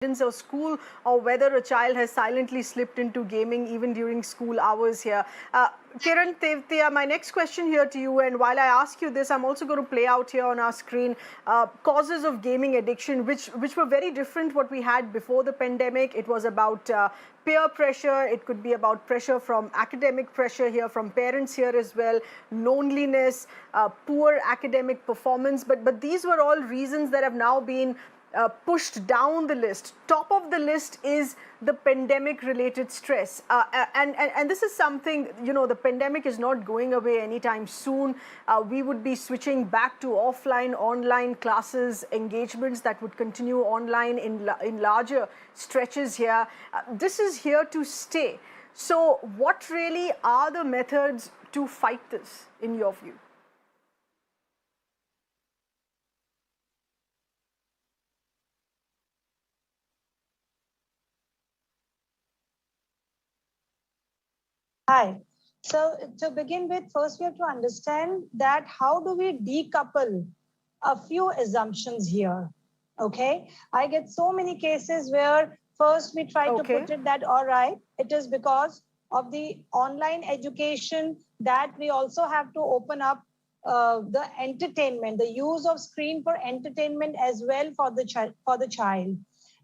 or school, or whether a child has silently slipped into gaming even during school hours here. Kiran Tevtia, my next question here to you, and while I ask you this, I'm also going to play out here on our screen causes of gaming addiction, which were very different what we had before the pandemic. It was about peer pressure, it could be about pressure from academic pressure here, from parents here as well, loneliness, poor academic performance, but these were all reasons that have now been pushed down the list. Top of the list is the pandemic related stress. And this is something, you know, the pandemic is not going away anytime soon. We would be switching back to offline, online classes, engagements that would continue online in larger stretches here. This is here to stay. So what really are the methods to fight this, in your view? Hi. So to begin with, first we have to understand that how do we decouple a few assumptions here, okay? I get so many cases where first we try to put it that, all right, it is because of the online education that we also have to open up the entertainment, the use of screen for entertainment as well for the child.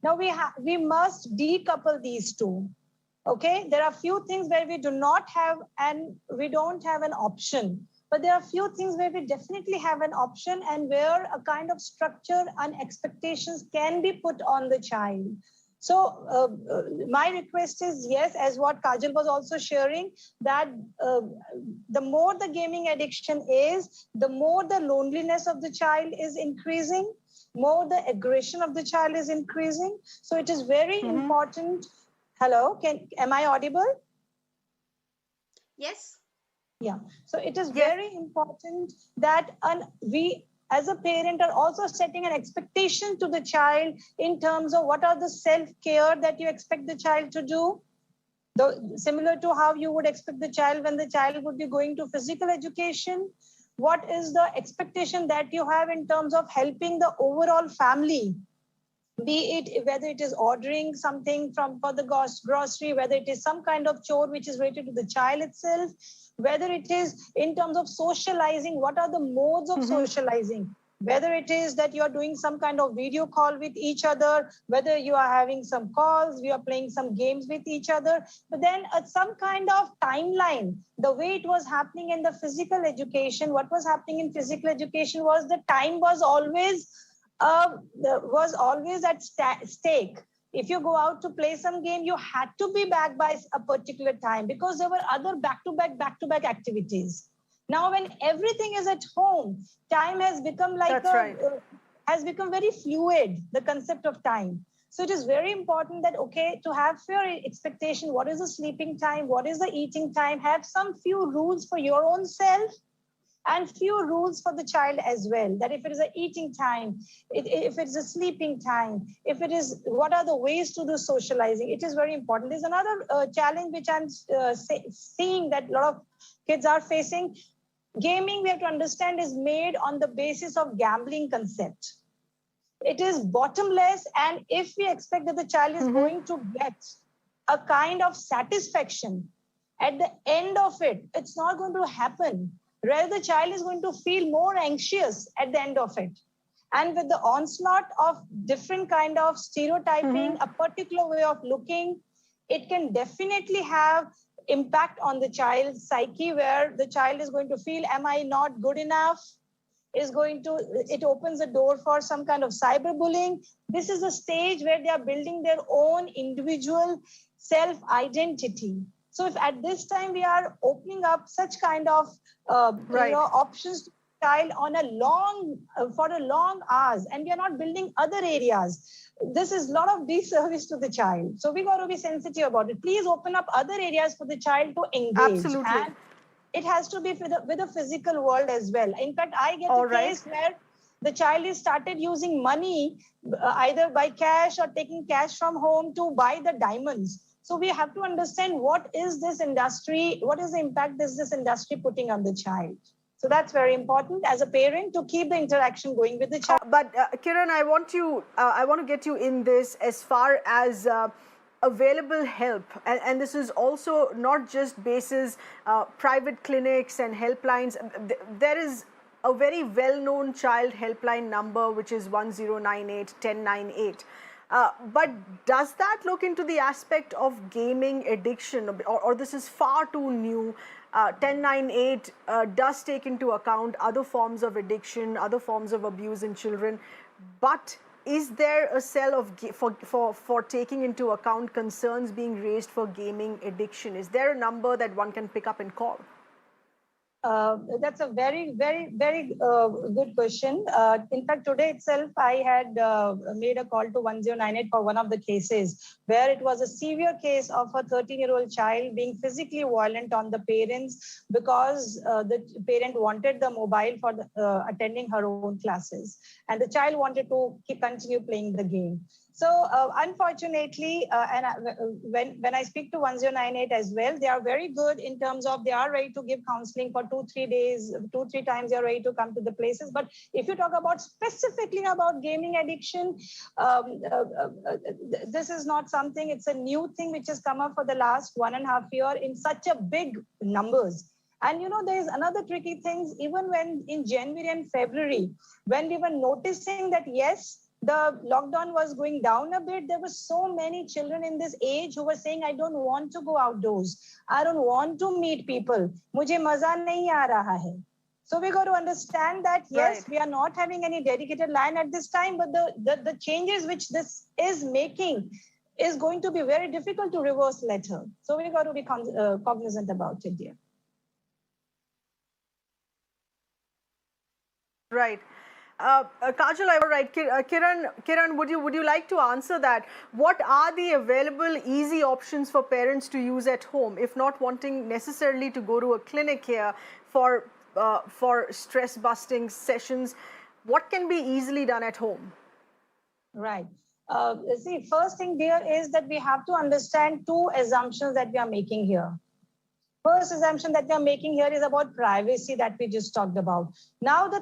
Now we must decouple these two. Okay, there are few things where we do not have and we don't have an option, but there are few things where we definitely have an option and where a kind of structure and expectations can be put on the child. So my request is, yes, as what Kajal was also sharing, that the more the gaming addiction is, the more the loneliness of the child is increasing, more the aggression of the child is increasing. So it is very important. Hello, am I audible? Yes. Yeah, so it is very important that we as a parent are also setting an expectation to the child in terms of what are the self-care that you expect the child to do. Similar to how you would expect the child when the child would be going to physical education. What is the expectation that you have in terms of helping the overall family? Be it whether it is ordering something for the grocery, whether it is some kind of chore which is related to the child itself, whether it is in terms of socializing, what are the modes of socializing, whether it is that you are doing some kind of video call with each other, whether you are having some calls, we are playing some games with each other, but then some kind of timeline. The way it was happening in the physical education, what was happening in physical education was the time was always at stake. If you go out to play some game, you had to be back by a particular time because there were other back-to-back activities. Now, when everything is at home, time has become like has become very fluid, the concept of time. So it is very important that, okay, to have fair expectation, what is the sleeping time, what is the eating time, have some few rules for your own self, and few rules for the child as well, that if it is an eating time, if it's a sleeping time, if it is, what are the ways to do socializing, it is very important. There's another challenge which I'm seeing that a lot of kids are facing. Gaming, we have to understand, is made on the basis of gambling concept. It is bottomless, and if we expect that the child is going to get a kind of satisfaction at the end of it, it's not going to happen. Rather, the child is going to feel more anxious at the end of it. And with the onslaught of different kind of stereotyping, a particular way of looking, it can definitely have impact on the child's psyche, where the child is going to feel, am I not good enough? It opens the door for some kind of cyberbullying. This is a stage where they are building their own individual self-identity. So if at this time we are opening up such kind of options to the child on for a long hours, and we are not building other areas, this is a lot of disservice to the child. So we got to be sensitive about it. Please open up other areas for the child to engage. Absolutely. And it has to be with the physical world as well. In fact, I get a case where the child is started using money either by cash or taking cash from home to buy the diamonds. So we have to understand what is this industry, what is the impact this industry putting on the child. So that's very important as a parent to keep the interaction going with the child. But Kiran, I want to get you in this as far as available help, and this is also not just basis private clinics and helplines. There is a very well-known child helpline number, which is 1098 1098. But does that look into the aspect of gaming addiction, or this is far too new? 1098 does take into account other forms of addiction, other forms of abuse in children, but is there a cell of for taking into account concerns being raised for gaming addiction? Is there a number that one can pick up and call? That's a very, very, very good question. In fact, today itself, I had made a call to 1098 for one of the cases where it was a severe case of a 13-year-old child being physically violent on the parents because the parent wanted the mobile for attending her own classes. And the child wanted to continue playing the game. So unfortunately, when I speak to 1098 as well, they are very good in terms of they are ready to give counseling for 2-3 days, 2-3 times they are ready to come to the places. But if you talk about specifically about gaming addiction, this is not something, it's a new thing which has come up for the last 1.5 years in such a big numbers. And you know, there is another tricky thing, even when in January and February, when we were noticing that, yes, the lockdown was going down a bit, there were so many children in this age who were saying, I don't want to go outdoors. I don't want to meet people. Mujhe maza nahi aa raha hai. So we got to understand that, yes, right, we are not having any dedicated line at this time, but the changes which this is making is going to be very difficult to reverse later. So we got to be cognizant about it, dear. Right. Kajal, all right. Kiran, would you like to answer that? What are the available easy options for parents to use at home, if not wanting necessarily to go to a clinic here for stress busting sessions? What can be easily done at home? Right. See, first thing there is that we have to understand two assumptions that we are making here. First assumption that we are making here is about privacy that we just talked about. Now the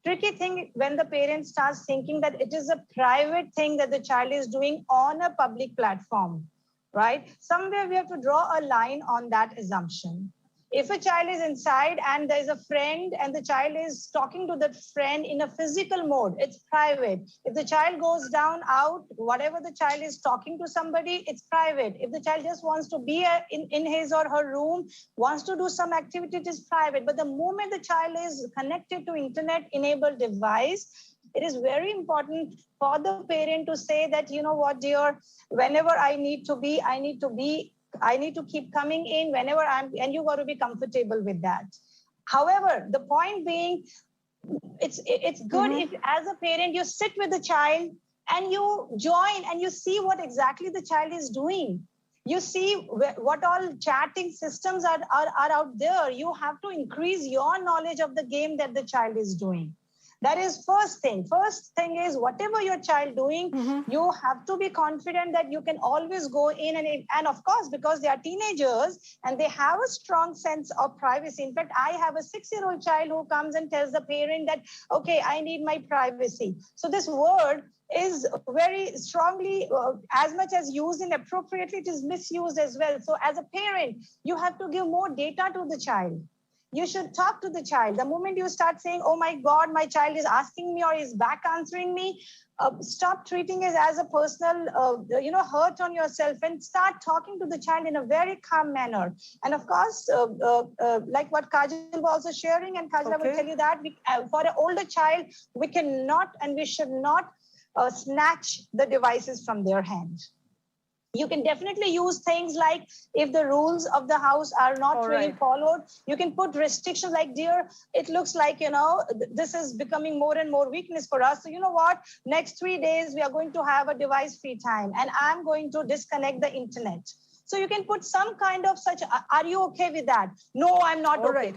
tricky thing when the parent starts thinking that it is a private thing that the child is doing on a public platform, right? Somewhere we have to draw a line on that assumption. If a child is inside and there's a friend and the child is talking to that friend in a physical mode, it's private. If the child goes down out, whatever the child is talking to somebody, it's private. If the child just wants to be in his or her room, wants to do some activity, it is private. But the moment the child is connected to internet-enabled device, it is very important for the parent to say that, you know what, dear, whenever I need to keep coming in whenever and you got to be comfortable with that. However, the point being, it's good if as a parent you sit with the child and you join and you see what exactly the child is doing. You see what all chatting systems are out there. You have to increase your knowledge of the game that the child is doing. That is first thing. First thing is whatever your child doing, you have to be confident that you can always go in and of course, because they are teenagers and they have a strong sense of privacy. In fact, I have a 6-year-old child who comes and tells the parent that, okay, I need my privacy. So this word is very strongly, as much as used inappropriately, it is misused as well. So as a parent, you have to give more data to the child. You should talk to the child. The moment you start saying, oh my God, my child is asking me or is back answering me, stop treating it as a personal, hurt on yourself and start talking to the child in a very calm manner. And of course, like what Kajal was also sharing, and Kajal will tell you that for an older child, we cannot and we should not snatch the devices from their hand. You can definitely use things like if the rules of the house are not really followed, you can put restrictions like, dear, it looks like, this is becoming more and more weakness for us. So you know what, next 3 days, we are going to have a device free time and I'm going to disconnect the internet. So you can put some kind of such, are you okay with that? No, I'm not okay.